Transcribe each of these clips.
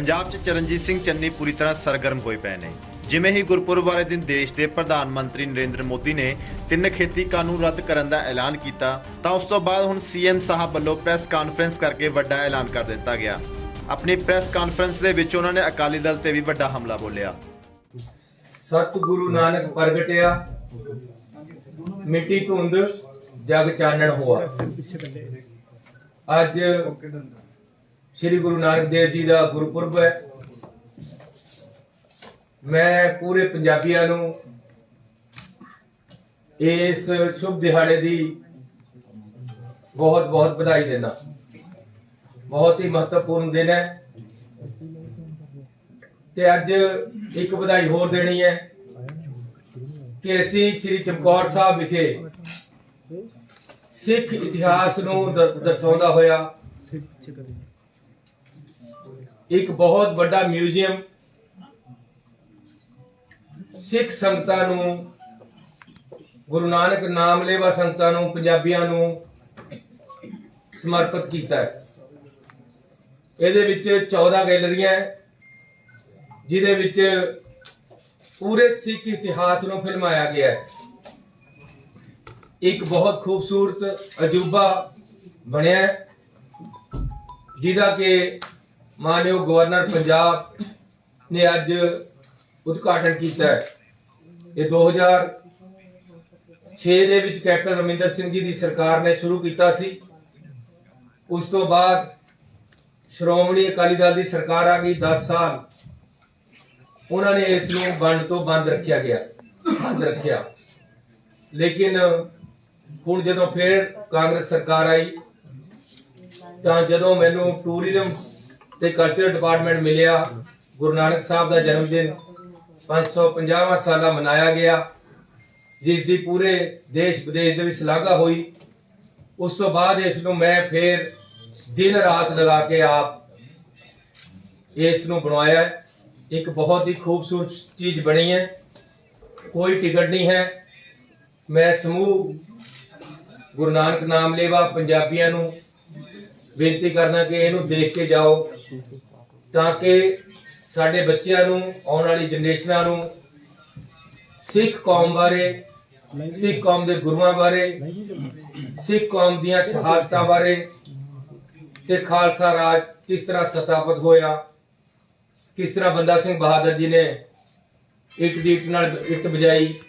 ਪੰਜਾਬ 'ਚ ਚਰਨਜੀਤ ਸਿੰਘ ਚੰਨੀ ਪੂਰੀ ਤਰ੍ਹਾਂ ਸਰਗਰਮ ਹੋਏ ਪਏ ਨੇ। ਜਿਵੇਂ ਹੀ ਗੁਰਪੁਰਬ ਵਾਲੇ ਦਿਨ ਦੇਸ਼ ਦੇ ਪ੍ਰਧਾਨ ਮੰਤਰੀ ਨਰਿੰਦਰ ਮੋਦੀ ਨੇ 3 ਖੇਤੀ ਕਾਨੂੰਨ ਰੱਦ ਕਰਨ ਦਾ ਐਲਾਨ ਕੀਤਾ ਤਾਂ ਉਸ ਤੋਂ ਬਾਅਦ ਹੁਣ ਸੀਐਮ ਸਾਹਿਬ ਵੱਲੋਂ ਪ੍ਰੈਸ ਕਾਨਫਰੰਸ ਕਰਕੇ ਵੱਡਾ ਐਲਾਨ ਕਰ ਦਿੱਤਾ ਗਿਆ। ਆਪਣੀ ਪ੍ਰੈਸ ਕਾਨਫਰੰਸ ਦੇ ਵਿੱਚ ਉਹਨਾਂ ਨੇ ਅਕਾਲੀ ਦਲ ਤੇ ਵੀ ਵੱਡਾ ਹਮਲਾ ਬੋਲਿਆ। सतगुरु नानक प्रगटिया मिट्टी धुंध जग चानण हुआ। अज श्री गुरु नानक देव जी का गुरपुरब है। मैं पूरे पंजाबियों नूं इस शुभ दिहाड़े की बहुत बहुत बधाई देना। बहुत ही महत्वपूर्ण दिन है ते अज एक बधाई होर देनी है कि असी श्री चमकौर साहब विखे सिख इतिहास नूं दर्शाउंदा होया एक बहुत बड़ा म्यूजियम सिख संगतां नूं गुरु नानक नाम लेवा संगतां नूं पंजाबियां नूं समर्पित कीता है। इहदे विच 14 गैलरियां है जिहदे विच पूरे सिख इतिहास नूं फिल्माया गया है। एक बहुत खूबसूरत अजूबा बनिया जिहदा कि मानयोग गवर्नर पंजाब ने अज उद्घाटन किया है। ये 2006 दे विच कैप्टन अमरिंदर सिंह जी की सरकार ने शुरू किया सी। उस तो बाद श्रोमणी अकाली दल की सरकार आ गई। 10 साल उन्होंने इस बंड तो बंद रखिया लेकिन हुण जदों फिर कांग्रेस सरकार आई तो जदों मैनू टूरिज्म ते कल्चरल डिपार्टमेंट मिलिया, गुरु नानक साहब का जन्मदिन 550वां साला मनाया गया जिसकी पूरे देश विदेश के शलाघा हुई। उस तो बाद इसनूं मैं फिर दिन रात लगा के आप इसनूं बनवाया। एक बहुत ही खूबसूरत चीज बनी है, कोई टिकट नहीं है। मैं समूह गुरु नानक नाम लेवा पंजाबियों नूं बेनती करना कि इहनूं देख के जाओ ताकि साडे बच्चिआं नूं आउण वाली जनरेशनां नूं सिख कौम बारे, सिख कौम दे गुरुआं बारे, सिख कौम दीआं शहादतां बारे ते खालसा राज किस तरह स्थापित होया, किस तरह बंदा सिंह बहादुर जी ने इट दी इट नाल इट बजाई,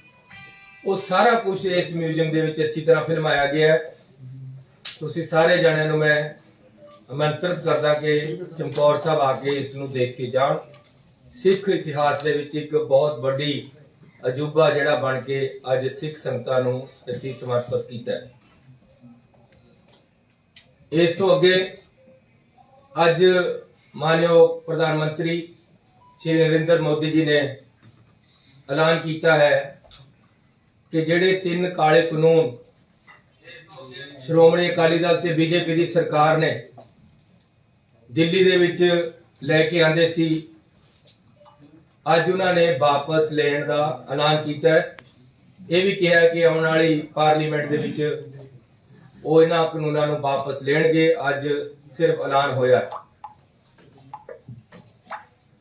वो सारा कुछ इस म्यूजियम दे विच अच्छी तरह फिल्माया गया है। तुसीं सारे जणिआं नूं मैं आमंत्रित करदा कि चमकौर साहब आके इस नूं देख के जाण। सिख इतिहास दे विच एक बहुत बड़ी अजूबा जिहड़ा बन के अज सिख संगतां नूं असीं समर्पित कीता है। इस तो अगे अज मानयोग प्रधानमंत्री श्री नरेंद्र मोदी जी ने ऐलान किया है कि जेडे 3 काले कानून श्रोमणी अकाली दल ते बीजेपी की सरकार ने दिल्ली दे विच लेके आंदे सी, अज उन्होंने वापस लेने का ऐलान किया है। यह भी कहा कि आने वाली पार्लीमेंट दे विच वो इन्हां कानूनां नूं वापस लेणगे। अज सिर्फ ऐलान होया।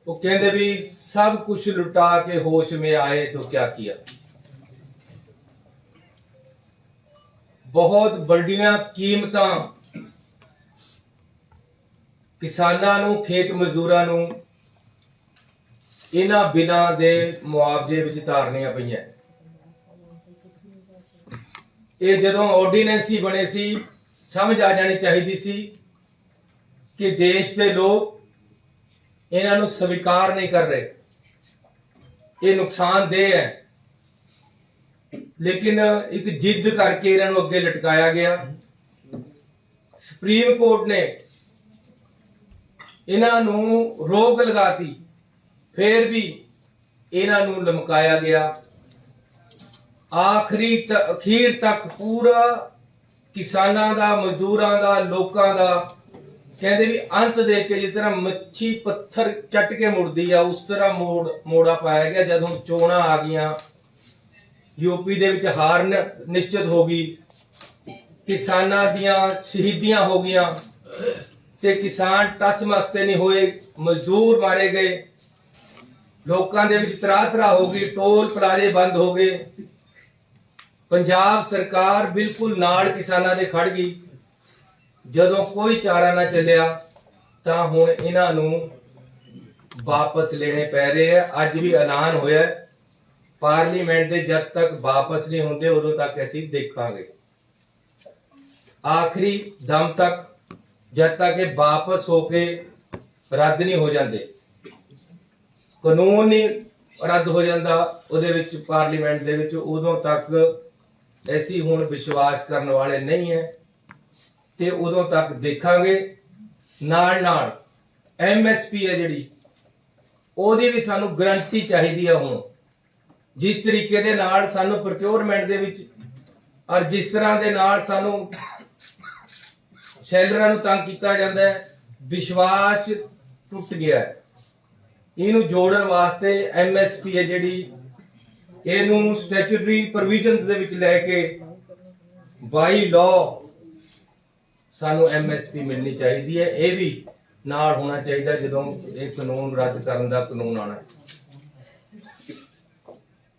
वो कहते भी सब कुछ लुटा के होश में आए तो क्या किया। बहुत बड़ियां कीमतां किसानां नूं, खेत मजदूरां नूं इन्हां बिना दे मुआवजे विच तारनियां पईयां। ये जदों ऑर्डीनेंस ही बने सी समझ आ जानी चाहिदी सी कि देश के लोग इन्हां नूं स्वीकार नहीं कर रहे, ये नुकसानदेह है। लेकिन एक जिद करके इन्हां नूं अगे लटकाया गया। सुप्रीम कोर्ट ने इन्हां नूं रोक लगाती, फिर भी इन्हां नूं लमकाया गया। अखीर तक पूरा किसानां दा, मजदूरां दा, लोकां दा कहते भी अंत देख के जिस तरह मच्छी पत्थर चट के मुड़ती है उस तरह मोड़ा पाया गया। जब हम चोणां आ गई, यूपी दे विच हार निश्चित हो गई, किसानां दियां शहीदियां हो गईयां ते किसान टस मस्ते नहीं होए, ਮਜ਼ਦੂਰ ਮਾਰੇ ਗਏ, ਲੋਕਾਂ ਦੇ ਵਿੱਚ ਤਰਾਹ ਹੋ ਗਈ, ਟੋਲ ਪਲਾਜ਼ੇ ਬੰਦ ਹੋ ਗਏ। ਪੰਜਾਬ ਸਰਕਾਰ ਬਿਲਕੁਲ ਨਾਲ ਕਿਸਾਨਾਂ ਦੇ ਖੜ ਗਈ। ਜਦੋਂ ਕੋਈ ਚਾਰਾ ਨਾ ਚੱਲਿਆ ਤਾਂ ਹੁਣ ਇਹਨਾਂ ਨੂੰ ਵਾਪਸ ਲੈਣੇ ਪੈ ਰਹੇ ਆ। ਅੱਜ ਵੀ ਐਲਾਨ ਹੋਇਆ ਹੈ, ਪਾਰਲੀਮੈਂਟ ਦੇ ਜਦ ਤੱਕ ਵਾਪਸ ਨਹੀਂ ਹੁੰਦੇ ਉਦੋਂ ਤੱਕ ਅਸੀਂ ਦੇਖਾਂਗੇ, ਆਖਰੀ ਦਮ ਤੱਕ, ਜਦ ਤੱਕ ਇਹ ਵਾਪਸ ਹੋ ਕੇ ਰੱਦ ਨਹੀਂ ਹੋ ਜਾਂਦੇ। ਕਾਨੂੰਨ ਨਹੀਂ ਰੱਦ ਹੋ ਜਾਂਦਾ ਉਹਦੇ ਵਿੱਚ, ਪਾਰਲੀਮੈਂਟ ਦੇ ਵਿੱਚ, ਉਦੋਂ ਤੱਕ ਅਸੀਂ ਹੁਣ ਵਿਸ਼ਵਾਸ ਕਰਨ ਵਾਲੇ ਨਹੀਂ ਹੈ ਤੇ ਉਦੋਂ ਤੱਕ ਦੇਖਾਂਗੇ। ਨਾਲ ਨਾਲ MSP ਹੈ ਜਿਹੜੀ, ਉਹਦੀ ਵੀ ਸਾਨੂੰ ਗਰੰਟੀ ਚਾਹੀਦੀ ਹੈ। ਹੁਣ ਜਿਸ ਤਰੀਕੇ ਦੇ ਨਾਲ ਸਾਨੂੰ ਪ੍ਰੋਕਿਉਰਮੈਂਟ ਦੇ ਵਿੱਚ ਔਰ ਜਿਸ ਤਰ੍ਹਾਂ ਦੇ ਨਾਲ ਸਾਨੂੰ ਸ਼ੈਲਰਾਂ ਨੂੰ ਤੰਗ ਕੀਤਾ ਜਾਂਦਾ ਹੈ, ਵਿਸ਼ਵਾਸ ਟੁੱਟ ਗਿਆ ਹੈ। ਇਹਨੂੰ ਜੋੜਨ ਵਾਸਤੇ MSP ਹੈ ਜਿਹੜੀ, ਇਹਨੂੰ ਸਟੈਚੂਟਰੀ ਪ੍ਰੋਵੀਜ਼ਨਸ ਦੇ ਵਿੱਚ ਲੈ ਕੇ ਬਾਈ ਲਾਅ ਸਾਨੂੰ MSP ਮਿਲਣੀ ਚਾਹੀਦੀ ਹੈ। ਇਹ ਵੀ ਨਾਲ ਹੋਣਾ ਚਾਹੀਦਾ ਜਦੋਂ ਇਹ ਕਾਨੂੰਨ ਰੱਦ ਕਰਨ ਦਾ ਕਾਨੂੰਨ ਆਣਾ।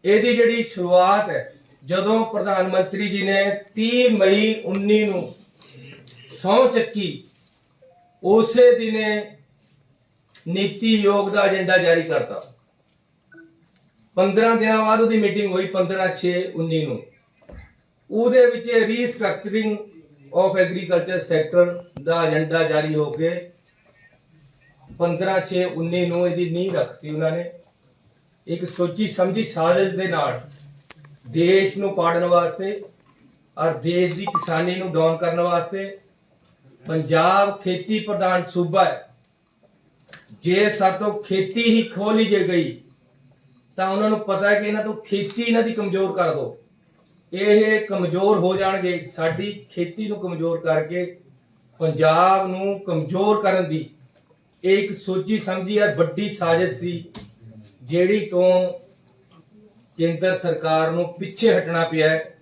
ਇਹਦੀ ਜਿਹੜੀ ਸ਼ੁਰੂਆਤ ਹੈ, ਜਦੋਂ ਪ੍ਰਧਾਨ ਮੰਤਰੀ ਜੀ ਨੇ 30 ਮਈ 19 ਨੂੰ ਸਹੁੰ ਚੱਕੀ, ਉਸੇ ਦਿਨੇ ਨੀਤੀ ਆਯੋਗ ਦਾ ਏਜੰਡਾ ਜਾਰੀ ਕਰਤਾ। 15 ਦਿਨਾਂ ਬਾਅਦ ਉਹਦੀ ਮੀਟਿੰਗ ਹੋਈ 15/6/19 ਨੂੰ। ਉਹਦੇ ਵਿੱਚ ਰੀਸਟਰਕਚਰਿੰਗ ਆਫ ਐਗਰੀਕਲਚਰ ਸੈਕਟਰ ਦਾ ਏਜੰਡਾ ਜਾਰੀ ਹੋ ਕੇ 15/6/19 ਨੂੰ ਇਹਦੀ ਨੀਂਹ ਰੱਖਤੀ ਉਹਨਾਂ ਨੇ। ਇੱਕ ਸੋਚੀ ਸਮਝੀ ਸਾਜ਼ਿਸ਼ ਦੇ ਨਾਲ ਦੇਸ਼ ਨੂੰ ਪਾੜਨ ਵਾਸਤੇ ਔਰ ਦੇਸ਼ ਦੀ ਕਿਸਾਨੀ ਨੂੰ ਡਾਊਨ ਕਰਨ ਵਾਸਤੇ। ਪੰਜਾਬ ਖੇਤੀ ਪ੍ਰਧਾਨ ਸੂਬਾ ਹੈ, ਜੇ ਸਾਤੋਂ ਖੇਤੀ ਹੀ ਖੋਹ ਲਈ ਜੇ ਗਈ ਤਾਂ ਉਹਨਾਂ ਨੂੰ ਪਤਾ ਹੈ ਕਿ ਇਹਨਾਂ ਤੋਂ ਖੇਤੀ ਇਹਨਾਂ ਦੀ ਕਮਜ਼ੋਰ ਕਰ ਦੋ, ਇਹ ਕਮਜ਼ੋਰ ਹੋ ਜਾਣਗੇ। ਸਾਡੀ ਖੇਤੀ ਨੂੰ ਕਮਜ਼ੋਰ ਕਰਕੇ ਪੰਜਾਬ ਨੂੰ ਕਮਜ਼ੋਰ ਕਰਨ ਦੀ ਇੱਕ ਸੋਚੀ ਸਮਝੀ ਹੈ ਵੱਡੀ ਸਾਜ਼ਿਸ਼ ਸੀ, ਜਿਹੜੀ ਤੋਂ ਕੇਂਦਰ ਸਰਕਾਰ ਨੂੰ ਪਿੱਛੇ ਹਟਣਾ ਪਿਆ ਹੈ।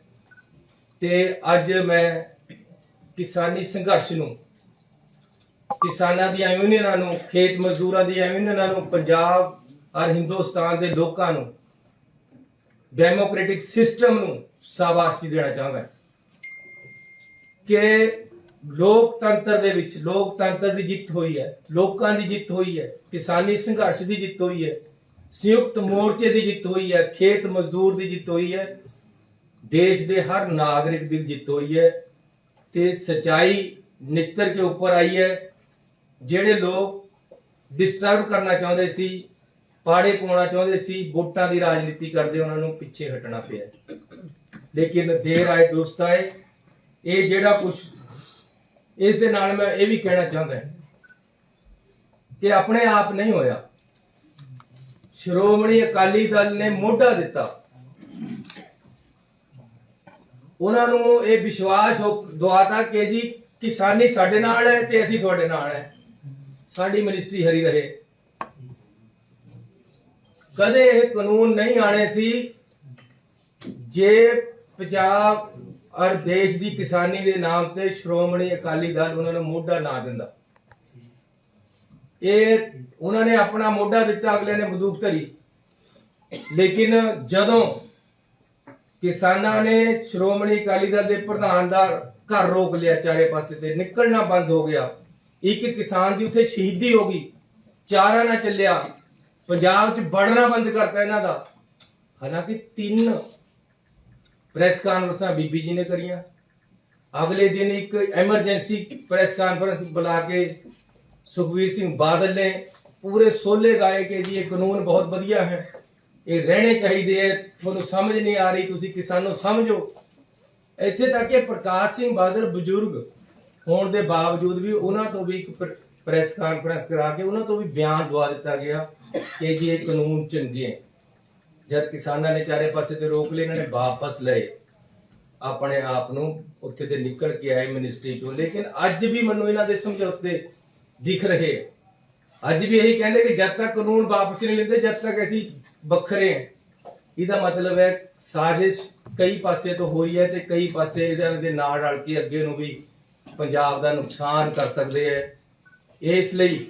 ਤੇ ਅੱਜ ਮੈਂ ਕਿਸਾਨੀ ਸੰਘਰਸ਼ ਨੂੰ, ਕਿਸਾਨਾਂ ਦੀਆਂ ਯੂਨੀਅਨਾਂ ਨੂੰ, ਖੇਤ ਮਜ਼ਦੂਰਾਂ ਦੀਆਂ ਯੂਨੀਅਨਾਂ ਨੂੰ, ਪੰਜਾਬ ਔਰ ਹਿੰਦੁਸਤਾਨ ਦੇ ਲੋਕਾਂ ਨੂੰ, ਡੈਮੋਕ੍ਰੈਟਿਕ ਸਿਸਟਮ ਨੂੰ ਸ਼ਾਬਾਸ਼ੀ ਦੇਣਾ ਚਾਹੁੰਦਾ ਕਿ ਲੋਕਤੰਤਰ ਦੇ ਵਿੱਚ ਲੋਕਤੰਤਰ ਦੀ ਜਿੱਤ ਹੋਈ ਹੈ, ਲੋਕਾਂ ਦੀ ਜਿੱਤ ਹੋਈ ਹੈ, ਕਿਸਾਨੀ ਸੰਘਰਸ਼ ਦੀ ਜਿੱਤ ਹੋਈ ਹੈ, ਸੰਯੁਕਤ ਮੋਰਚੇ ਦੀ ਜਿੱਤ ਹੋਈ ਹੈ, ਖੇਤ ਮਜ਼ਦੂਰ ਦੀ ਜਿੱਤ ਹੋਈ ਹੈ, ਦੇਸ਼ ਦੇ ਹਰ ਨਾਗਰਿਕ ਦੀ ਜਿੱਤ ਹੋਈ ਹੈ। ਤੇ ਸਚਾਈ ਨਿੱਤਰ ਕੇ ਉੱਪਰ ਆਈ ਹੈ। ਜਿਹੜੇ ਲੋਕ ਡਿਸਟਰਬ ਕਰਨਾ ਚਾਹੁੰਦੇ ਸੀ, ਪਾੜੇ ਪਾਉਣਾ ਚਾਹੁੰਦੇ ਸੀ, ਵੋਟਾਂ ਦੀ ਰਾਜਨੀਤੀ ਕਰਦੇ, ਉਹਨਾਂ ਨੂੰ ਪਿੱਛੇ ਹਟਣਾ ਪਿਆ। ਲੇਕਿਨ ਦੇਰ ਆਏ ਦੁਰਸਤ ਆਏ। ਇਹ ਜਿਹੜਾ ਕੁਝ, ਇਸ ਦੇ ਨਾਲ ਮੈਂ ਇਹ ਵੀ ਕਹਿਣਾ ਚਾਹੁੰਦਾ ਕਿ ਆਪਣੇ ਆਪ ਨਹੀਂ ਹੋਇਆ। ਸ਼੍ਰੋਮਣੀ ਅਕਾਲੀ ਦਲ ਨੇ ਮੋਢਾ ਦਿੱਤਾ, ਉਹਨਾਂ ਨੂੰ ਇਹ ਵਿਸ਼ਵਾਸ ਦਵਾਤਾ ਕਿ ਜੀ ਕਿਸਾਨੀ ਸਾਡੇ ਨਾਲ ਹੈ ਤੇ ਅਸੀਂ ਤੁਹਾਡੇ ਨਾਲ ਹੈ, ਸਾਡੀ ਮਿਨਿਸਟਰੀ ਹਰੀ ਰਹੇ। ਕਦੇ ਇਹ ਕਾਨੂੰਨ ਨਹੀਂ ਆਣੇ ਸੀ ਜੇ ਪੰਜਾਬ ਔਰ ਦੇਸ਼ ਦੀ ਕਿਸਾਨੀ ਦੇ ਨਾਮ ਤੇ ਸ਼੍ਰੋਮਣੀ ਅਕਾਲੀ ਦਲ ਉਹਨਾਂ ਨੂੰ ਮੋਢਾ ਨਾ ਦਿੰਦਾ। ਇਹ ਉਹਨਾਂ ਨੇ ਆਪਣਾ ਮੋਢਾ ਦਿੱਤਾ, ਅਗਲੇ ਨੇ ਬੰਦੂਕ ਧਰੀ। ਲੇਕਿਨ ਜਦੋਂ ਕਿਸਾਨਾਂ ਨੇ ਸ਼੍ਰੋਮਣੀ ਅਕਾਲੀ ਦਲ ਦੇ ਪ੍ਰਧਾਨ ਦਾ ਘਰ ਰੋਕ ਲਿਆ, ਚਾਰੇ ਪਾਸੇ ਤੇ ਨਿਕਲਣਾ ਬੰਦ ਹੋ ਗਿਆ, ਇੱਕ ਕਿਸਾਨ ਦੀ ਉੱਥੇ ਸ਼ਹੀਦੀ ਹੋ ਗਈ, ਚਾਰਾ ਨਾ ਚੱਲਿਆ, ਪੰਜਾਬ 'ਚ ਵੜਨਾ ਬੰਦ ਕਰਤਾ ਇਹਨਾਂ ਦਾ। ਹਾਲਾਂਕਿ 3 ਪ੍ਰੈਸ ਕਾਨਫਰੰਸਾਂ ਬੀਬੀ ਜੀ ਨੇ ਕਰੀਆਂ। ਅਗਲੇ ਦਿਨ ਇੱਕ ਐਮਰਜੈਂਸੀ ਪ੍ਰੈਸ ਕਾਨਫਰੰਸ ਬੁਲਾ ਕੇ ਸੁਖਬੀਰ ਸਿੰਘ ਬਾਦਲ ਨੇ ਪੂਰੇ ਸੋਲੇ ਗਾਏ ਕਿ ਜੀ ਇਹ ਕਾਨੂੰਨ ਬਹੁਤ ਵਧੀਆ ਹੈ, ਇਹ ਰਹਿਣੇ ਚਾਹੀਦੇ ਹੈ, ਤੁਹਾਨੂੰ ਸਮਝ ਨਹੀਂ ਆ ਰਹੀ, ਤੁਸੀਂ ਕਿਸਾਨੋਂ ਸਮਝੋ। ਇੱਥੇ ਤੱਕ ਕਿ ਪ੍ਰਕਾਸ਼ ਸਿੰਘ ਬਾਦਲ ਬਜ਼ੁਰਗ ਹੋਣ ਦੇ ਬਾਵਜੂਦ ਵੀ ਉਹਨਾਂ ਤੋਂ ਵੀ ਇੱਕ ਪ੍ਰੈਸ ਕਾਨਫਰੰਸ ਕਰਾ ਕੇ ਉਹਨਾਂ ਤੋਂ ਵੀ ਬਿਆਨ ਦਵਾ ਦਿੱਤਾ ਗਿਆ ਕਿ ਜੀ ਇਹ ਕਾਨੂੰਨ ਚੰਗੇ ਹੈ। ਜਦ ਕਿਸਾਨਾਂ ਨੇ ਚਾਰੇ ਪਾਸੇ ਤੇ ਰੋਕ ਲਏ, ਇਹਨਾਂ ਨੇ ਵਾਪਸ ਲਏ, ਆਪਣੇ ਆਪ ਨੂੰ ਉੱਥੇ ਤੇ ਨਿਕਲ ਕੇ ਆਏ ਮਿਨਿਸਟਰੀ ਚੋਂ। ਲੇਕਿਨ ਅੱਜ ਵੀ ਮੈਨੂੰ ਇਹਨਾਂ ਦੇ ਸਮਝੌਤੇ ਦਿਖ ਰਹੇ। ਅੱਜ ਵੀ ਇਹੀ ਕਹਿੰਦੇ ਕਿ ਜਦ ਤੱਕ ਕਾਨੂੰਨ ਵਾਪਸ ਨਹੀਂ ਲੈਂਦੇ, ਜਦ ਤੱਕ ਅਸੀਂ ਵੱਖਰੇ ਹਾਂ। ਇਹਦਾ ਮਤਲਬ ਹੈ ਸਾਜ਼ਿਸ਼ ਕਈ ਪਾਸੇ ਤੋਂ ਹੋਈ ਹੈ ਤੇ ਕਈ ਪਾਸੇ ਇਹਨਾਂ ਦੇ ਨਾਲ ਰਲ ਕੇ ਅੱਗੇ ਨੂੰ ਵੀ ਪੰਜਾਬ ਦਾ ਨੁਕਸਾਨ ਕਰ ਸਕਦੇ ਹੈ। ਇਸ ਲਈ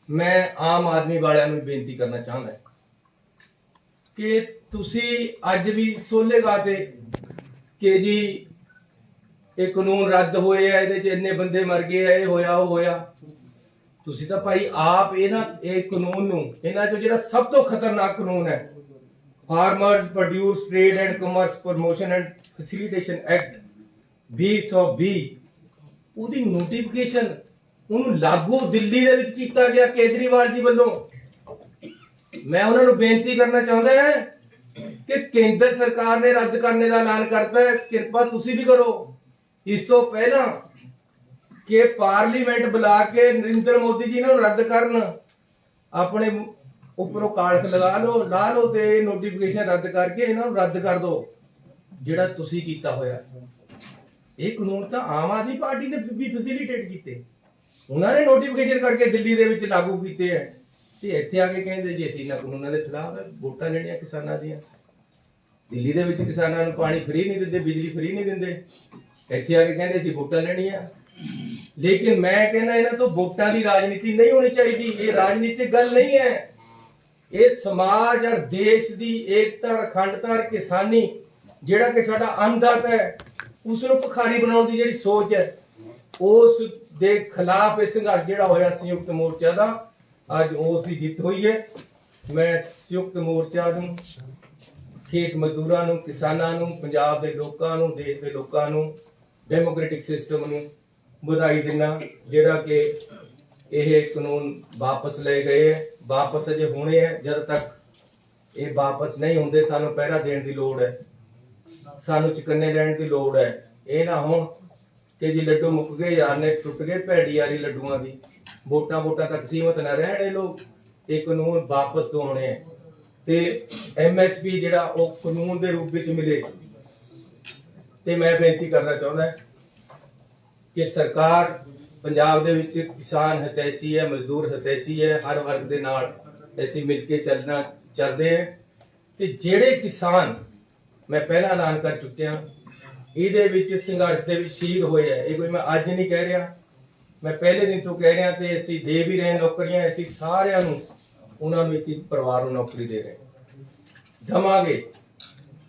ਮੈਂ ਆਮ ਆਦਮੀ ਵਾਲਿਆਂ ਨੂੰ ਬੇਨਤੀ ਕਰਨਾ ਚਾਹੁੰਦਾ ਕਿ ਤੁਸੀਂ ਅੱਜ ਵੀ ਸੋਲੇ ਗਾਤੇ ਕਿ ਜੀ ਇਹ ਕਾਨੂੰਨ ਰੱਦ ਹੋਏ ਆ, ਇਹਦੇ ਚ ਇੰਨੇ ਬੰਦੇ ਮਰ ਗਏ ਆ, ਇਹ ਹੋਇਆ ਉਹ ਹੋਇਆ। ਤੁਸੀਂ ਤਾਂ ਭਾਈ ਆਪ ਇਹ ਕਾਨੂੰਨ ਨੂੰ, ਇਹਨਾਂ ਚੋਂ ਜਿਹੜਾ ਸਭ ਤੋਂ ਖਤਰਨਾਕ ਕਾਨੂੰਨ ਹੈ, farmers produce trade and commerce promotion and facilitation act 2020, ਉਹਦੀ ਨੋਟੀਫਿਕੇਸ਼ਨ, ਉਹਨੂੰ ਲਾਗੂ ਦਿੱਲੀ ਦੇ ਵਿੱਚ ਕੀਤਾ ਗਿਆ ਕੇਜਰੀਵਾਲ ਜੀ ਵੱਲੋਂ। ਮੈਂ ਉਹਨਾਂ ਨੂੰ ਬੇਨਤੀ ਕਰਨਾ ਚਾਹੁੰਦਾ ਹਾਂ ਕਿ ਕੇਂਦਰ ਸਰਕਾਰ ਨੇ ਰੱਦ ਕਰਨੇ ਦਾ ਐਲਾਨ ਕਰਤਾ ਹੈ, ਕਿਰਪਾ ਤੁਸੀਂ ਵੀ ਕਰੋ। ਇਸ ਤੋਂ ਪਹਿਲਾਂ ਕਿ ਪਾਰਲੀਮੈਂਟ ਬੁਲਾ ਕੇ ਨਰਿੰਦਰ ਮੋਦੀ ਜੀ ਨੂੰ ਰੱਦ ਕਰਨ, ਆਪਣੇ ਉੱਪਰੋਂ ਕਾਲਖ ਲਾ ਲਓ ਤੇ ਨੋਟੀਫਿਕੇਸ਼ਨ ਰੱਦ ਕਰਕੇ ਇਹਨਾਂ ਨੂੰ ਰੱਦ ਕਰ ਦਿਓ ਜਿਹੜਾ ਤੁਸੀਂ ਕੀਤਾ ਹੋਇਆ। ਇਹ ਕਾਨੂੰਨ ਤਾਂ ਆਮ ਆਦਮੀ ਪਾਰਟੀ ਨੇ ਵੀ ਫੈਸਿਲਿਟੇਟ ਕੀਤੇ, ਉਹਨਾਂ ਨੇ ਨੋਟੀਫਿਕੇਸ਼ਨ ਕਰਕੇ ਦਿੱਲੀ ਦੇ ਵਿੱਚ ਲਾਗੂ ਕੀਤੇ ਹੈ, ਤੇ ਇੱਥੇ ਆ ਕੇ ਕਹਿੰਦੇ ਜੀ ਅਸੀਂ ਇਹਨਾਂ ਕਾਨੂੰਨਾਂ ਦੇ ਖਿਲਾਫ ਹੈ, ਵੋਟਾਂ ਲੈਣੀਆਂ ਕਿਸਾਨਾਂ ਦੀਆਂ। ਦਿੱਲੀ ਦੇ ਵਿੱਚ ਕਿਸਾਨਾਂ ਨੂੰ ਪਾਣੀ ਫ੍ਰੀ ਨਹੀਂ ਦਿੰਦੇ, ਬਿਜਲੀ ਫ੍ਰੀ ਨਹੀਂ ਦਿੰਦੇ, ਇੱਥੇ ਆ ਕੇ ਕਹਿੰਦੇ ਅਸੀਂ ਵੋਟਾਂ ਲੈਣੀਆਂ। ਲੇਕਿਨ ਮੈਂ ਕਹਿੰਦਾ ਇਹਨਾਂ ਤੋਂ ਵੋਟਾਂ ਦੀ ਰਾਜਨੀਤੀ ਨਹੀਂ ਹੋਣੀ ਚਾਹੀਦੀ। ਇਹ ਰਾਜਨੀਤਿਕ ਗੱਲ ਨਹੀਂ ਹੈ, ਇਹ ਸਮਾਜ ਔਰ ਦੇਸ਼ ਦੀ ਏਕਤਾ, ਅਖੰਡਤਾ ਔਰ ਕਿਸਾਨੀ, ਜਿਹੜਾ ਕਿ ਸਾਡਾ ਅੰਨਦਾਤ ਹੈ, ਉਸ ਨੂੰ ਭਿਖਾਰੀ ਬਣਾਉਣ ਦੀ ਜਿਹੜੀ ਸੋਚ ਹੈ, ਉਸ ਦੇ ਖਿਲਾਫ ਇਹ ਸੰਘਰਸ਼ ਜਿਹੜਾ ਹੋਇਆ ਸੰਯੁਕਤ ਮੋਰਚਾ ਦਾ, ਅੱਜ ਉਸ ਦੀ ਜਿੱਤ ਹੋਈ ਹੈ। ਮੈਂ ਸੰਯੁਕਤ ਮੋਰਚਾ ਨੂੰ, ਖੇਤ ਮਜ਼ਦੂਰਾਂ ਨੂੰ, ਕਿਸਾਨਾਂ ਨੂੰ, ਪੰਜਾਬ ਦੇ ਲੋਕਾਂ ਨੂੰ, ਦੇਸ਼ ਦੇ ਲੋਕਾਂ ਨੂੰ, ਡੈਮੋਕ੍ਰੈਟਿਕ ਸਿਸਟਮ ਨੂੰ ਵਧਾਈ ਦਿੰਦਾ, ਜਿਹੜਾ ਕਿ ਇਹ ਕਾਨੂੰਨ ਵਾਪਸ ਲਏ ਗਏ ਹੈ। ਵਾਪਸ ਅਜੇ ਹੋਣੇ ਹੈ, ਜਦ ਤੱਕ ਇਹ ਵਾਪਸ ਨਹੀਂ ਹੁੰਦੇ ਸਾਨੂੰ ਪਹਿਰਾ ਦੇਣ ਦੀ ਲੋੜ ਹੈ, ਸਾਨੂੰ ਚੁਕੰਨੇ ਲੈਣ ਦੀ ਲੋੜ ਹੈ। ਇਹ ਨਾ ਹੋਣ ਕਿ ਜੀ ਲੱਡੂ ਮੁੱਕ ਗਏ, ਯਾਰ ਨੇ ਟੁੱਟ ਗਏ, ਭੈੜੀ ਯਾਰੀ ਲੱਡੂਆਂ ਦੀ, ਵੋਟਾਂ ਤੱਕ ਸੀਮਤ ਨਾ ਰਹਿਣ ਇਹ ਲੋਕ। ਇਹ ਕਾਨੂੰਨ ਵਾਪਸ ਦਵਾਉਣੇ ਹੈ ਤੇ MSP ਜਿਹੜਾ ਉਹ ਕਾਨੂੰਨ ਦੇ ਰੂਪ ਵਿੱਚ ਮਿਲੇ। ਤੇ ਮੈਂ ਬੇਨਤੀ ਕਰਨਾ ਚਾਹੁੰਦਾ ਕਿ ਸਰਕਾਰ ਪੰਜਾਬ ਦੇ ਵਿੱਚ ਕਿਸਾਨ ਹਿਤੈਸ਼ੀ ਹੈ, ਮਜ਼ਦੂਰ ਹਿਤੈਸ਼ੀ ਹੈ, ਹਰ ਵਰਗ ਦੇ ਨਾਲ ਅਸੀਂ ਮਿਲ ਕੇ ਚੱਲਦੇ ਹਾਂ। ਤੇ ਜਿਹੜੇ ਕਿਸਾਨ, ਮੈਂ ਪਹਿਲਾਂ ਐਲਾਨ ਕਰ ਚੁੱਕਿਆ, ਇਹਦੇ ਵਿੱਚ ਸੰਘਰਸ਼ ਦੇ ਵਿੱਚ ਸ਼ਹੀਦ ਹੋਏ ਹੈ, ਇਹ ਕੋਈ ਮੈਂ ਅੱਜ ਨਹੀਂ ਕਹਿ ਰਿਹਾ, ਮੈਂ ਪਹਿਲੇ ਦਿਨ ਤੋਂ ਕਹਿ ਰਿਹਾ, ਤੇ ਅਸੀਂ ਦੇ ਵੀ ਰਹੇ ਨੌਕਰੀਆਂ, ਅਸੀਂ ਸਾਰਿਆਂ ਨੂੰ, ਉਹਨਾਂ ਨੂੰ ਇੱਕ ਪਰਿਵਾਰ ਨੂੰ ਨੌਕਰੀ ਦੇ ਰਹੇ ਦਵਾਂਗੇ।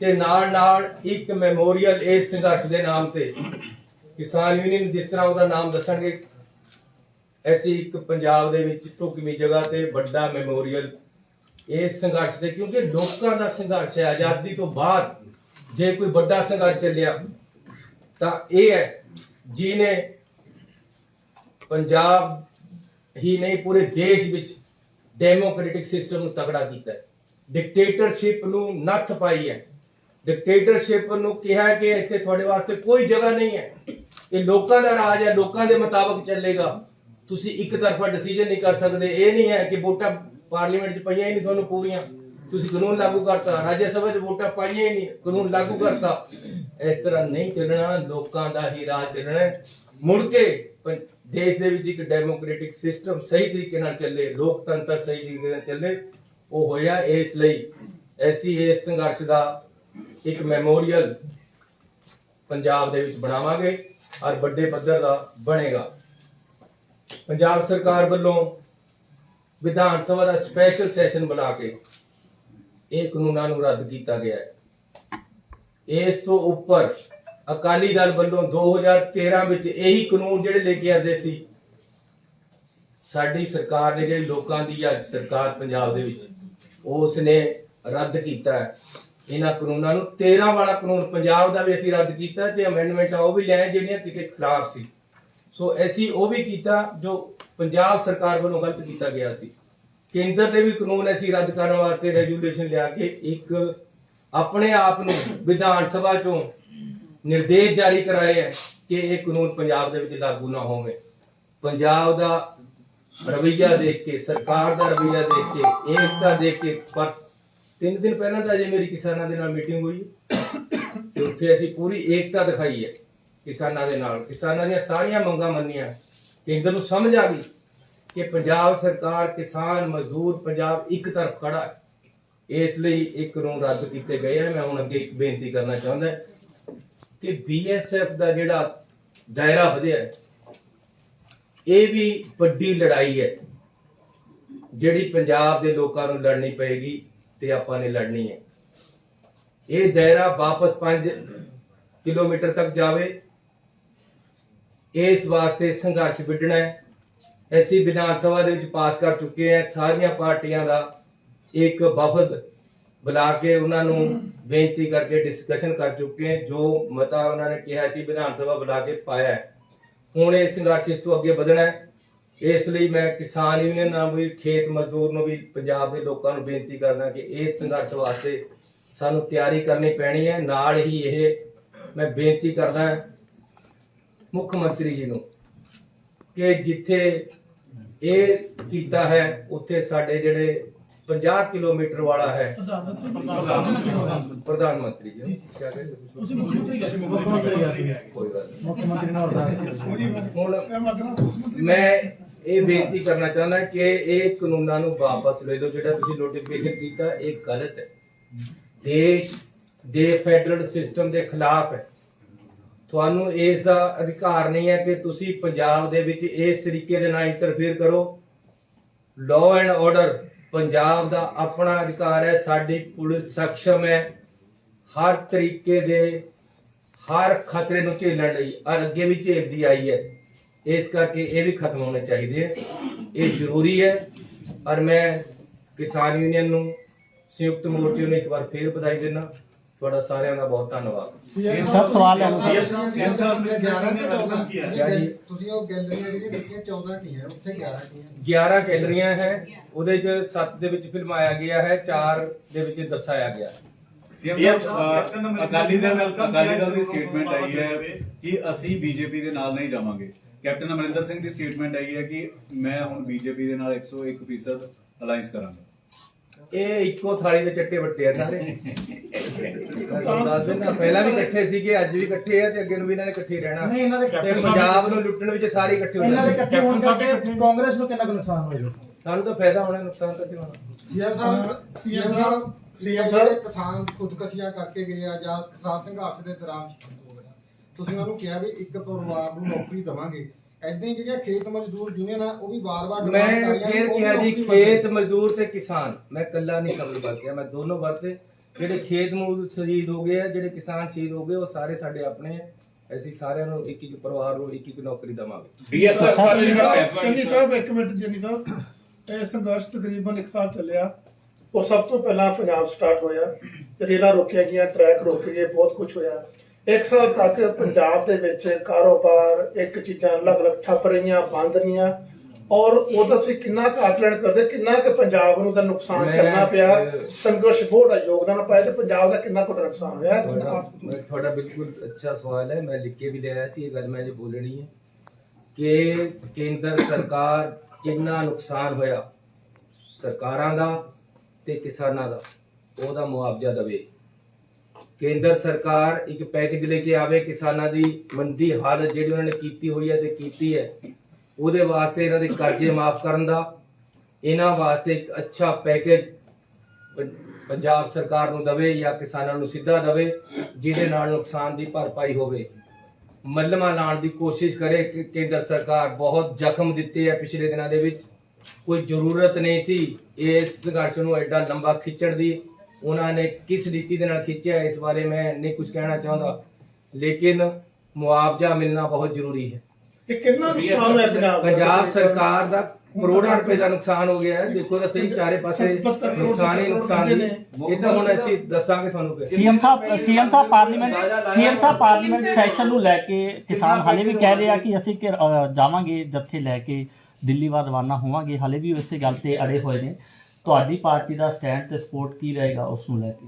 ਤੇ ਨਾਲ ਇੱਕ ਮੈਮੋਰੀਅਲ ਇਸ ਸੰਘਰਸ਼ ਦੇ ਨਾਮ ਤੇ ਕਿਸਾਨ ਯੂਨੀਅਨ ਜਿਸ ਤਰ੍ਹਾਂ ਉਹਦਾ ਨਾਮ ਦੱਸਣਗੇ, ਐਸੀ ਇੱਕ ਪੰਜਾਬ ਦੇ ਵਿੱਚ ਢੁਕਵੀਂ ਜਗ੍ਹਾ ਤੇ ਵੱਡਾ ਮੈਮੋਰੀਅਲ ਇਸ ਸੰਘਰਸ਼ ਦੇ, ਕਿਉਂਕਿ ਲੋਕਾਂ ਦਾ ਸੰਘਰਸ਼ ਹੈ। ਆਜ਼ਾਦੀ ਤੋਂ ਬਾਅਦ ਜੇ ਕੋਈ ਵੱਡਾ ਸੰਘਰਸ਼ ਚੱਲਿਆ ਤਾਂ ਇਹ ਹੈ, ਜਿਹਨੇ ਪੰਜਾਬ ਹੀ ਨਹੀਂ ਪੂਰੇ ਦੇਸ਼ ਵਿੱਚ ਡੈਮੋਕ੍ਰੈਟਿਕ ਸਿਸਟਮ ਨੂੰ ਤਗੜਾ ਕੀਤਾ ਹੈ, ਡਿਕਟੇਟਰਸ਼ਿਪ ਨੂੰ ਨੱਥ ਪਾਈ ਹੈ, ਡਿਕਟੇਟਰਸ਼ਿਪ ਨੂੰ ਕਿਹਾ ਕਿ ਇੱਥੇ ਤੁਹਾਡੇ ਵਾਸਤੇ ਕੋਈ ਜਗ੍ਹਾ ਨਹੀਂ ਹੈ, ਇਹ ਲੋਕਾਂ ਦਾ ਰਾਜ ਹੈ, ਲੋਕਾਂ ਦੇ ਮੁਤਾਬਕ ਚੱਲੇਗਾ, ਤੁਸੀਂ ਇੱਕ ਤਰਫਾ ਡਿਸੀਜਨ ਨਹੀਂ ਕਰ ਸਕਦੇ। ਇਹ ਨਹੀਂ ਹੈ ਕਿ ਵੋਟਾਂ ਪਾਰਲੀਮੈਂਟ 'ਚ ਪਈਆਂ ਹੀ ਨਹੀਂ ਤੁਹਾਨੂੰ ਪੂਰੀਆਂ, ਤੁਸੀਂ ਕਾਨੂੰਨ ਲਾਗੂ ਕਰਤਾ, ਰਾਜ ਸਭਾ 'ਚ ਵੋਟਾਂ ਪਾਈਆਂ ਹੀ ਨਹੀਂ, ਕਾਨੂੰਨ ਲਾਗੂ ਕਰਤਾ। ਇਸ ਤਰ੍ਹਾਂ ਨਹੀਂ ਚੱਲਣਾ, ਲੋਕਾਂ ਦਾ ਹੀ ਰਾਜ ਚੱਲਣਾ। ਮੁੜ ਕੇ ਦੇਸ਼ ਦੇ ਵਿੱਚ ਇੱਕ ਡੈਮੋਕ੍ਰੈਟਿਕ ਸਿਸਟਮ ਸਹੀ ਤਰੀਕੇ ਨਾਲ ਚੱਲੇ, ਲੋਕਤੰਤਰ ਸਹੀ ਤਰੀਕੇ ਨਾਲ ਚੱਲੇ, ਉਹ ਹੋਇਆ। ਇਸ ਲਈ ਇਸ ਸੰਘਰਸ਼ ਦਾ ਇੱਕ ਮੈਮੋਰੀਅਲ ਪੰਜਾਬ ਦੇ ਵਿੱਚ ਬਣਾਵਾਂਗੇ ਔਰ ਵੱਡੇ ਪੱਧਰ ਦਾ ਬਣੇਗਾ। ਪੰਜਾਬ ਸਰਕਾਰ ਵੱਲੋਂ ਵਿਧਾਨ ਸਭਾ ਦਾ ਸਪੈਸ਼ਲ ਸੈਸ਼ਨ ਬੁਲਾ ਕੇ ਇਹ ਕਾਨੂੰਨਾਂ ਨੂੰ ਰੱਦ ਕੀਤਾ ਗਿਆ ਹੈ। ਇਸ ਤੋਂ ਉੱਪਰ ਅਕਾਲੀ ਦਲ ਵੱਲੋਂ 2013 ਵਿੱਚ ਇਹੀ ਕਾਨੂੰਨ ਜਿਹੜੇ ਲੈ ਕੇ ਆਦੇ ਸੀ, ਸਾਡੀ ਸਰਕਾਰ ਨੇ, ਜਿਹੜੀ ਲੋਕਾਂ ਦੀ ਅੱਜ ਸਰਕਾਰ ਪੰਜਾਬ ਦੇ ਵਿੱਚ, ਉਸ ਨੇ ਰੱਦ ਕੀਤਾ ਹੈ ਇਹਨਾਂ ਕਾਨੂੰਨਾਂ ਨੂੰ। 13 ਵਾਲਾ ਕਾਨੂੰਨ ਪੰਜਾਬ ਦਾ ਵੀ ਅਸੀਂ ਰੱਦ ਕੀਤਾ ਤੇ ਅਮੈਂਡਮੈਂਟਾਂ ਉਹ ਵੀ ਲਿਆਏ ਜਿਹੜੀਆਂ ਕਿਤੇ ਖਿਲਾਫ ਸੀ। ਸੋ ਅਸੀਂ ਉਹ ਵੀ ਕੀਤਾ ਜੋ ਪੰਜਾਬ ਸਰਕਾਰ ਵੱਲੋਂ ਗਲਤ ਕੀਤਾ ਗਿਆ ਸੀ। ਕੇਂਦਰ ਦੇ ਵੀ ਕਾਨੂੰਨ ਅਸੀਂ ਰੱਦ ਕਰਨ ਵਾਸਤੇ ਰੈਜੂਲੇਸ਼ਨ ਲਿਆ ਕੇ ਇੱਕ ਆਪਣੇ ਆਪ ਨੂੰ ਵਿਧਾਨ ਸਭਾ ਚੋਂ ਨਿਰਦੇਸ਼ ਜਾਰੀ ਕਰਾਏ ਹੈ ਕਿ ਇਹ ਕਾਨੂੰਨ ਪੰਜਾਬ ਦੇ ਵਿੱਚ ਲਾਗੂ ਨਾ ਹੋਵੇ। ਪੰਜਾਬ ਦਾ ਰਵੱਈਆ ਦੇਖ ਕੇ, ਸਰਕਾਰ ਦਾ ਰਵੱਈਆ ਦੇਖ ਕੇ, ਏਕਤਾ ਦੇਖ ਕੇ, ਪਰ 3 ਦਿਨ ਪਹਿਲਾਂ ਤਾਂ ਅਜੇ ਮੇਰੀ ਕਿਸਾਨਾਂ ਦੇ ਨਾਲ ਮੀਟਿੰਗ ਹੋਈ ਤੇ ਉੱਥੇ ਅਸੀਂ ਪੂਰੀ ਏਕਤਾ ਦਿਖਾਈ ਹੈ ਕਿਸਾਨਾਂ ਦੇ ਨਾਲ, ਕਿਸਾਨਾਂ ਦੀਆਂ ਸਾਰੀਆਂ ਮੰਗਾਂ ਮੰਨੀਆਂ। ਕੇਂਦਰ ਨੂੰ ਸਮਝ ਆ ਗਈ ਕਿ ਪੰਜਾਬ ਸਰਕਾਰ, ਕਿਸਾਨ, ਮਜ਼ਦੂਰ, ਪੰਜਾਬ ਇੱਕ ਤਰਫ ਖੜਾ ਹੈ। ਇਸ ਲਈ ਇਹ ਕਾਨੂੰਨ ਰੱਦ ਕੀਤੇ ਗਏ ਹੈ। ਮੈਂ ਹੁਣ ਅੱਗੇ ਇੱਕ ਬੇਨਤੀ ਕਰਨਾ ਚਾਹੁੰਦਾ ਕਿ BSF ਦਾ ਜਿਹੜਾ ਦਾਇਰਾ ਵਧਿਆ ਹੈ, ਇਹ ਵੀ ਵੱਡੀ ਲੜਾਈ ਹੈ। ਜਿਹੜੀ ਪੰਜਾਬ ਦੇ ਲੋਕਾਂ ਨੂੰ ਲੜਨੀ ਪਏਗੀ ਤੇ ਆਪਾਂ ਨੇ ਲੜਨੀ ਹੈ। ਇਹ ਦਾਇਰਾ ਵਾਪਸ 5 ਕਿਲੋਮੀਟਰ ਤੱਕ ਜਾਵੇ, ਇਸ ਵਾਸਤੇ ਸੰਘਰਸ਼ ਵਿੱਢਣਾ ਹੈ। ਅਸੀਂ ਵਿਧਾਨ ਸਭਾ ਦੇ ਵਿੱਚ ਪਾਸ ਕਰ ਚੁੱਕੇ ਹਾਂ, ਸਾਰੀਆਂ ਪਾਰਟੀਆਂ ਦਾ ਇੱਕ ਵਫਦ ਬੁਲਾ ਕੇ ਉਹਨਾਂ ਨੂੰ ਬੇਨਤੀ ਕਰਕੇ ਡਿਸਕਸ਼ਨ ਕਰ ਚੁੱਕੇ ਹਾਂ। ਜੋ ਮਤਾ ਉਹਨਾਂ ਨੇ ਕਿਹਾ ਸੀ ਵਿਧਾਨ ਸਭਾ ਬੁਲਾ ਕੇ ਪਾਇਆ ਹੈ। ਹੁਣ ਇਹ ਸੰਘਰਸ਼ ਇਸ ਤੋਂ ਅੱਗੇ ਵਧਣਾ ਹੈ। ਇਸ ਲਈ ਮੈਂ ਕਿਸਾਨ ਯੂਨੀਅਨ ਨਾਲ ਵੀ, ਖੇਤ ਮਜ਼ਦੂਰ ਨੂੰ ਵੀ, ਪੰਜਾਬ ਦੇ ਲੋਕਾਂ ਨੂੰ ਬੇਨਤੀ ਕਰਦਾ ਕਿ ਇਸ ਸੰਘਰਸ਼ ਵਾਸਤੇ ਸਾਨੂੰ ਤਿਆਰੀ ਕਰਨੀ ਪੈਣੀ ਹੈ। ਨਾਲ ਹੀ ਇਹ ਮੈਂ ਬੇਨਤੀ ਕਰਦਾ ਮੁੱਖ ਮੰਤਰੀ ਜੀ ਨੂੰ ਕਿ ਜਿੱਥੇ ਇਹ ਕੀਤਾ ਹੈ ਉੱਥੇ ਸਾਡੇ ਜਿਹੜੇ 50 ਕਿਲੋਮੀਟਰ ਵਾਲਾ ਹੈ ਪ੍ਰਧਾਨ ਮੰਤਰੀ ਜੀ ਕਿਆ ਕਹਿੰਦੇ ਤੁਸੀਂ ਮੁੱਖ ਮੰਤਰੀ ਕੋਈ ਗੱਲ ਨਹੀਂ, ਮੁੱਖ ਮੰਤਰੀ ਨਾਲ ਹੁਣ ਮੈਂ ਇਹ ਬੇਨਤੀ ਕਰਨਾ ਚਾਹੁੰਦਾ ਕਿ ਇਹ ਕਾਨੂੰਨਾਂ ਨੂੰ ਵਾਪਸ ਲੈ ਲਓ। ਜਿਹੜਾ ਤੁਸੀਂ ਨੋਟੀਫਿਕੇਸ਼ਨ ਕੀਤਾ ਇਹ ਗਲਤ ਹੈ, ਦੇਸ਼ ਦੇ ਫੈਡਰਲ ਸਿਸਟਮ ਦੇ ਖਿਲਾਫ ਹੈ। ਤੁਹਾਨੂੰ ਇਸ ਦਾ ਅਧਿਕਾਰ ਨਹੀਂ ਹੈ ਕਿ ਤੁਸੀਂ ਪੰਜਾਬ ਦੇ ਵਿੱਚ ਇਸ ਤਰੀਕੇ ਦੇ ਨਾਲ ਇੰਟਰਫੇਅਰ ਕਰੋ। ਲਾਅ ਐਂਡ ਆਰਡਰ ਪੰਜਾਬ ਦਾ ਆਪਣਾ ਅਧਿਕਾਰ ਹੈ। ਸਾਡੀ ਪੁਲਿਸ ਸક્ષਮ ਹੈ ਹਰ ਤਰੀਕੇ ਦੇ ਹਰ ਖਤਰੇ ਨੂੰ ਝੇਲਣ ਲਈ, ਔਰ ਅੱਗੇ ਵੀ ਝੇਲਦੀ ਆਈ ਹੈ। ਇਸ ਕਰਕੇ ਇਹ ਵੀ ਖਤਮ ਹੋਣੇ ਚਾਹੀਦੇ ਹੈ, ਇਹ ਜ਼ਰੂਰੀ ਹੈ। ਔਰ ਮੈਂ ਕਿਸਾਨ ਯੂਨੀਅਨ ਨੂੰ, ਸੰਯੁਕਤ ਮੋਰਚੇ ਨੂੰ ਇੱਕ ਵਾਰ ਫੇਰ ਵਧਾਈ ਦੇਣਾ। ਤੁਹਾਡਾ ਸਾਰਿਆਂ ਦਾ ਬਹੁਤ ਧੰਨਵਾਦ। ਸਭ ਸਵਾਲ ਹੈ ਸੀਐਮ ਸਾਹਿਬ ਨੇ 11 ਤੇ 14 ਕੀ ਹੈ? ਤੁਸੀਂ ਉਹ ਗੈਲਰੀਆਂ ਜਿਹੜੀਆਂ ਦੇਖੀਆਂ 14 ਕੀ ਹੈ, ਉੱਥੇ 11 ਕੀ ਹੈ? 11 ਗੈਲਰੀਆਂ ਹੈ, ਉਹਦੇ ਚ 7 ਦੇ ਵਿੱਚ ਫਿਲਮਾਇਆ ਗਿਆ ਹੈ, 4 ਦੇ ਵਿੱਚ ਦਰਸਾਇਆ ਗਿਆ ਹੈ। ਸੀਐਮ ਅਕਾਲੀ ਦਲ ਦੀ ਸਟੇਟਮੈਂਟ ਆਈ ਹੈ ਕਿ ਅਸੀਂ ਬੀਜੇਪੀ ਦੇ ਨਾਲ ਨਹੀਂ ਜਾਵਾਂਗੇ। ਕੈਪਟਨ ਅਮਰਿੰਦਰ ਸਿੰਘ ਦੀ ਸਟੇਟਮੈਂਟ ਆਈ ਹੈ ਕਿ ਮੈਂ ਹੁਣ ਬੀਜੇਪੀ ਦੇ ਨਾਲ 101% ਅਲਾਈਅੰਸ ਕਰਾਂਗਾ। ਇਹ ਇੱਕੋ ਥਾਲੀ ਦੇ ਚੱਟੇ ਵੱਟੇ ਆ ਸਾਰੇ। ਮੈਂ ਤੁਹਾਨੂੰ ਦੱਸ ਦਿੰਦਾ, ਪਹਿਲਾਂ ਵੀ ਇਕੱਠੇ ਸੀਗੇ, ਅੱਜ ਵੀ ਇਕੱਠੇ ਆ ਤੇ ਅੱਗੇ ਨੂੰ ਵੀ ਇਹਨਾਂ ਨੇ ਇਕੱਠੇ ਰਹਿਣਾ। ਨਹੀਂ, ਇਹਨਾਂ ਦੇ ਤੇ ਪੰਜਾਬ ਨੂੰ ਲੁੱਟਣ ਵਿੱਚ ਸਾਰੇ ਇਕੱਠੇ ਹੋ ਇਹਨਾਂ ਦੇ ਜਾਂਦੇ। ਇਕੱਠੇ ਹੋਣ ਕਰਕੇ ਕਾਂਗਰਸ ਨੂੰ ਕਿੰਨਾ ਕੁ ਨੁਕਸਾਨ ਹੋਏਗਾ? ਸਾਨੂੰ ਤਾਂ ਫਾਇਦਾ ਹੋਣਾ, ਨੁਕਸਾਨ ਤਾਂ ਕਿਉਂ ਹੋਣਾ? ਸੀਐਮ ਸਾਹਿਬ ਕਿਸਾਨ ਖੁਦਕਸ਼ੀਆਂ ਕਰਕੇ ਗਏ ਆ ਜਾਂ ਕਿਸਾਨ ਸੰਘਰਸ਼ ਦੇ ਦੌਰਾਨ ਤੁਸੀਂ ਉਹਨਾਂ ਨੂੰ ਕਿਹਾ ਵੀ ਇੱਕ ਪਰਿਵਾਰ ਨੂੰ ਨੌਕਰੀ ਦੇਵਾਂਗੇ। ਏਦਾਂ ਹੀ ਜਿਹੜੀਆਂ ਖੇਤ ਮਜ਼ਦੂਰ ਯੂਨੀਅਨ ਆ ਉਹ ਵੀ ਵਾਰ-ਵਾਰ ਮੈਂ ਫੇਰ ਕਿਹਾ ਜੀ, ਖੇਤ ਮਜ਼ਦੂਰ ਤੇ ਕਿਸਾਨ, ਮੈਂ ਇਕੱਲਾ ਨਹੀਂ ਸ਼ਬਦ ਵਰਤਿਆ, ਮੈਂ ਦੋਨੋਂ ਵਰਤੇ। ਜਿਹੜੇ ਖੇਤ ਮਜ਼ਦੂਰ ਸ਼ਹੀਦ ਹੋ ਗਏ ਆ, ਜਿਹੜੇ ਕਿਸਾਨ ਸ਼ਹੀਦ ਹੋ ਗਏ, ਉਹ ਸਾਰੇ ਸਾਡੇ ਆਪਣੇ ਆ। ਅਸੀਂ ਸਾਰਿਆਂ ਨੂੰ ਇੱਕ ਇੱਕ ਪਰਿਵਾਰ ਨੂੰ ਇੱਕ ਇੱਕ ਨੌਕਰੀ ਦੇਵਾਂਗੇ। ਜੰਨੀ ਸਾਹਿਬ ਇੱਕ ਮਿੰਟ, ਜੰਨੀ ਸਾਹਿਬ, ਇਹ ਸੰਘਰਸ਼ ਤਕਰੀਬਨ 1 ਸਾਲ ਚੱਲਿਆ। ਉਹ ਸਭ ਤੋਂ ਪਹਿਲਾਂ ਪੰਜਾਬ ਸਟਾਰਟ ਹੋਇਆ, ਰੇਲਾਂ ਰੋਕੀਆਂ ਗਈਆਂ, ਟਰੈਕ ਰੋਕੇ ਗਏ, ਬਹੁਤ ਕੁਝ ਹੋਇਆ। 1 ਸਾਲ ਤੱਕ ਪੰਜਾਬ ਦੇ ਵਿੱਚ ਕਾਰੋਬਾਰ ਇੱਕ ਚੀਜ਼ਾਂ ਅਲੱਗ-ਅਲੱਗ ਠੱਪ ਰਹੀਆਂ, ਬੰਦ ਰਹੀਆਂ, ਔਰ ਉਹਦਾ ਤੁਸੀਂ ਕਿੰਨਾ ਕੁ ਆਕਲਨ ਕਰਦੇ, ਕਿੰਨਾ ਕੁ ਪੰਜਾਬ ਨੂੰ ਦਾ ਨੁਕਸਾਨ ਕਰਨਾ ਪਿਆ? ਸੰਘਰਸ਼ ਬਹੁਤ ਦਾ ਯੋਗਦਾਨ ਪਾਇਆ ਤੇ ਪੰਜਾਬ ਦਾ ਕਿੰਨਾ ਕੁ ਨੁਕਸਾਨ ਹੋਇਆ? ਤੁਹਾਡਾ ਬਿਲਕੁਲ ਅੱਛਾ ਸਵਾਲ ਹੈ, ਮੈਂ ਲਿਖ ਕੇ ਵੀ ਲਿਆ ਸੀ। ਇਹ ਗੱਲ ਮੈਂ ਜੇ ਬੋਲਣੀ ਹੈ ਕਿ ਕੇਂਦਰ ਸਰਕਾਰ ਜਿੰਨਾ ਨੁਕਸਾਨ ਹੋਇਆ ਸਰਕਾਰਾਂ ਦਾ ਤੇ ਕਿਸਾਨਾਂ ਦਾ, ਉਹਦਾ ਮੁਆਵਜ਼ਾ ਦੇਵੇ। ਕੇਂਦਰ ਸਰਕਾਰ ਇੱਕ ਪੈਕੇਜ ਲੈ ਕੇ ਆਵੇ ਕਿਸਾਨਾਂ ਦੀ ਮੰਦੀ ਹਾਲਤ ਜਿਹੜੀ ਉਹਨਾਂ ਨੇ ਕੀਤੀ ਹੋਈ ਹੈ ਤੇ ਕੀਤੀ ਹੈ, ਉਹਦੇ ਵਾਸਤੇ ਇਹਨਾਂ ਦੇ ਕਰਜ਼ੇ ਮਾਫ ਕਰਨ ਦਾ, ਇਹਨਾਂ ਵਾਸਤੇ ਇੱਕ ਅੱਛਾ ਪੈਕੇਜ ਪੰਜਾਬ ਸਰਕਾਰ ਨੂੰ ਦੇਵੇ ਜਾਂ ਕਿਸਾਨਾਂ ਨੂੰ ਸਿੱਧਾ ਦੇਵੇ, ਜਿਹਦੇ ਨਾਲ ਨੁਕਸਾਨ ਦੀ ਭਰਪਾਈ ਹੋਵੇ। ਮੱਲਮਾਂ ਲਾਉਣ ਦੀ ਕੋਸ਼ਿਸ਼ ਕਰੇ ਕਿ ਕੇਂਦਰ ਸਰਕਾਰ ਬਹੁਤ ਜ਼ਖਮ ਦਿੱਤੇ ਹੈ ਪਿਛਲੇ ਦਿਨਾਂ ਦੇ ਵਿੱਚ। ਕੋਈ ਜ਼ਰੂਰਤ ਨਹੀਂ ਸੀ ਇਸ ਸੰਘਰਸ਼ ਨੂੰ ਐਡਾ ਲੰਬਾ ਖਿੱਚਣ ਦੀ। ਉਹਨਾਂ ਨੇ ਕਿਸ ਰੀਤੀ ਦੇ ਨਾਲ ਖਿੱਚਿਆ ਇਸ ਬਾਰੇ ਮੈਂ ਨਹੀਂ ਕੁਝ ਕਹਿਣਾ ਚਾਹੁੰਦਾ, ਲੇਕਿਨ ਮੁਆਵਜ਼ਾ ਮਿਲਣਾ ਬਹੁਤ ਜ਼ਰੂਰੀ ਹੈ। ਇਹ ਕਿੰਨਾ ਨੁਕਸਾਨ ਹੋਇਆ ਪੰਜਾਬ ਸਰਕਾਰ ਦਾ ਕਰੋੜਾਂ ਰੁਪਏ ਦਾ ਨੁਕਸਾਨ ਹੋ ਗਿਆ ਹੈ। ਦੇਖੋ ਤਾਂ ਸਹੀ, ਚਾਰੇ ਪਾਸੇ ਨੁਕਸਾਨ ਹੀ ਨੁਕਸਾਨ ਨੇ। ਇਹ ਤਾਂ ਹੁਣ ਅਸੀਂ ਦੱਸਾਂਗੇ ਤੁਹਾਨੂੰ। ਸੀਐਮ ਸਾਹਿਬ ਪਾਰਲੀਮੈਂਟ ਸੈਸ਼ਨ ਨੂੰ ਲੈ ਕੇ ਕਿਸਾਨ ਹਾਲੇ ਵੀ ਕਹਿ ਰਹੇ ਆ ਕਿ ਅਸੀਂ ਜਾਵਾਂਗੇ ਜੱਥੇ ਲੈ ਕੇ ਦਿੱਲੀ ਵੱਲ ਰਵਾਨਾ ਹੋਵਾਂਗੇ, ਹਾਲੇ ਵੀ ਉਸੇ ਗੱਲ ਤੇ ਅੜੇ ਹੋਏ ਨੇ। ਤੁਹਾਡੀ ਪਾਰਟੀ ਦਾ ਸਟੈਂਡ ਤੇ ਸਪੋਰਟ ਕੀ ਰਹੇਗਾ ਉਸ ਨੂੰ ਲੈ ਕੇ?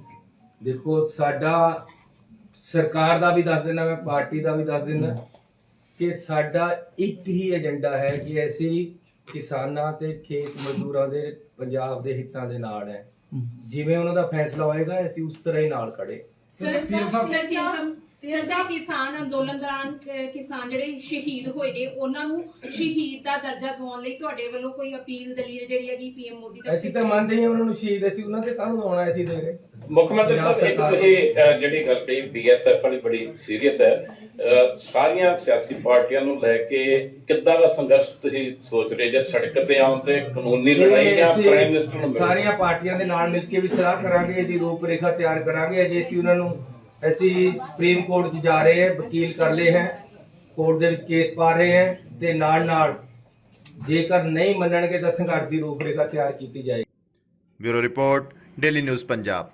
ਦੇਖੋ, ਸਾਡਾ ਸਰਕਾਰ ਦਾ ਵੀ ਦੱਸ ਦੇਣਾ, ਮੈਂ ਪਾਰਟੀ ਦਾ ਵੀ ਦੱਸ ਦੇਣਾ ਕਿ ਸਾਡਾ ਇੱਕ ਹੀ ਏਜੰਡਾ ਹੈ ਕਿ ਅਸੀਂ ਕਿਸਾਨਾਂ ਤੇ ਖੇਤ ਮਜ਼ਦੂਰਾਂ ਦੇ ਪੰਜਾਬ ਦੇ ਹਿੱਤਾਂ ਦੇ ਨਾਲ ਹੈ। ਜਿਵੇਂ ਉਹਨਾਂ ਦਾ ਫੈਸਲਾ ਹੋਏਗਾ ਅਸੀਂ ਉਸ ਤਰ੍ਹਾਂ ਹੀ ਨਾਲ ਖੜੇ। ਸਿਰਫ ਕਿਸਾਨ ਅੰਦੋਲਨ ਦੌਰਾਨ ਕਿਸਾਨ ਜਿਹੜੇ ਸ਼ਹੀਦ ਹੋਏ ਨੇ ਉਹਨਾਂ ਨੂੰ ਸ਼ਹੀਦ ਦਾ ਦਰਜਾ ਦਿਵਾਉਣ ਲਈ ਤੁਹਾਡੇ ਵੱਲੋਂ ਕੋਈ ਅਪੀਲ ਦਲੀਲ ਜਿਹੜੀ ਹੈਗੀ ਪੀਐਮ ਮੋਦੀ ਤੱਕ? ਅਸੀਂ ਤਾਂ ਮੰਨਦੇ ਹਾਂ ਉਹਨਾਂ ਨੂੰ ਸ਼ਹੀਦ, ਅਸੀਂ ਉਹਨਾਂ ਤੇ ਕਾਹਨੂੰ ਆਉਣਾ ਅਸੀਂ ਦੇ ਮੁੱਖ ਮੰਤਰੀ ਸਾਹਿਬ ਇੱਕ ਤੁਸੀਂ ਜਿਹੜੀ ਗੱਲ ਕਹੀ ਬੀਐਸਐਫ ਵਾਲੀ ਬੜੀ ਸੀਰੀਅਸ ਹੈ। ਸਾਰੀਆਂ ਸਿਆਸੀ ਪਾਰਟੀਆਂ ਨੂੰ ਲੈ ਕੇ ਕਿੱਦਾਂ ਦਾ ਸੰਘਰਸ਼ ਤੁਸੀਂ ਸੋਚ ਰਹੇ ਜੇ ਸੜਕ ਤੇ ਆਉਣ ਤੇ ਕਾਨੂੰਨੀ ਲੜਾਈ ਜਾਂ ਪ੍ਰਾਈਮ ਮਿਨਿਸਟਰ ਨੂੰ ਮਿਲਣ? ਸਾਰੀਆਂ ਪਾਰਟੀਆਂ ਦੇ ਨਾਲ ਮਿਲ ਕੇ ਵੀ ਸਲਾਹ ਕਰਾਂਗੇ, ਇਹਦੀ ਰੂਪਰੇਖਾ ਤਿਆਰ ਕਰਾਂਗੇ। ਅਜੇ ਅਸੀਂ ਸੁਪਰੀਮ ਕੋਰਟ 'ਚ ਜਾ ਰਹੇ ਹਾਂ, ਵਕੀਲ ਕਰ ਲਏ ਹੈ, ਕੋਰਟ ਦੇ ਵਿੱਚ ਕੇਸ ਪਾ ਰਹੇ ਹੈ ਤੇ ਨਾਲ ਜੇਕਰ ਨਹੀਂ ਮੰਨਣਗੇ ਤਾਂ ਸੰਘਰਸ਼ ਦੀ ਰੂਪਰੇਖਾ ਤਿਆਰ ਕੀਤੀ ਜਾਏਗੀ। Bureau report, daily news Punjab.